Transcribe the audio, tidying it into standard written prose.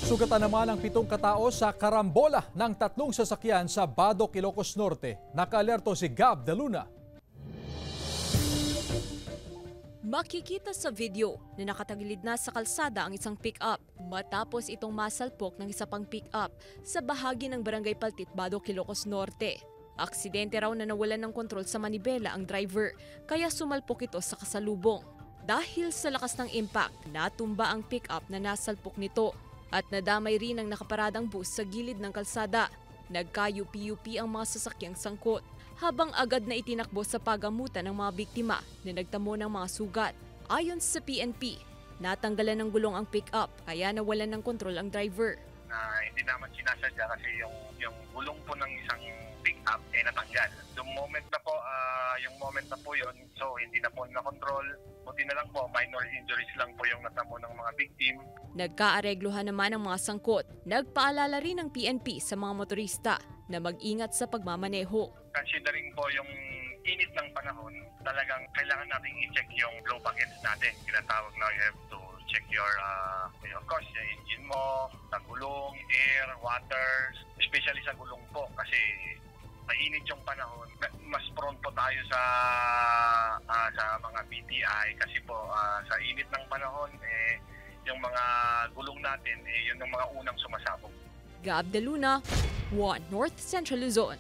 Sugatan naman ang 7 katao sa karambola ng 3 sasakyan sa Badok, Ilocos Norte. Nakaalerto si Gab de Luna. Makikita sa video na nakatagilid na sa kalsada ang isang pick-up matapos itong masalpok ng isa pang pick-up sa bahagi ng Barangay Paltit, Badok, Ilocos Norte. Aksidente raw na nawalan ng kontrol sa manibela ang driver kaya sumalpok ito sa kasalubong. Dahil sa lakas ng impact, natumba ang pick-up na nasalpok nito at nadamay rin ang nakaparadang bus sa gilid ng kalsada. Nagka-UP-UP ang mga sasakyang sangkot habang agad na itinakbo sa pagamutan ng mga biktima na nagtamo ng mga sugat. Ayon sa PNP, natanggalan ng gulong ang pick-up kaya nawalan ng kontrol ang driver. Hindi naman sinasadya kasi yung gulong po ng isang pick-up natanggal. Yung moment na po yun, so hindi na po na-control. Buti na lang po, minor injuries lang po yung natamo ng mga victim. Nagkaaregluhan naman ang mga sangkot. Nagpaalala rin ng PNP sa mga motorista na mag-ingat sa pagmamaneho. Considering po yung init ng panahon, talagang kailangan natin i-check yung blow buckets natin. Tinatawag na you have to check your, of course, yung engine mo, sa gulong, air, water, especially sa gulong po kasi mainit yung panahon. Mas prone po tayo sa mga BTI kasi po sa init ng panahon, yung mga gulong natin, yun yung mga unang sumasabog. Gab de Luna, 1 North Central Luzon.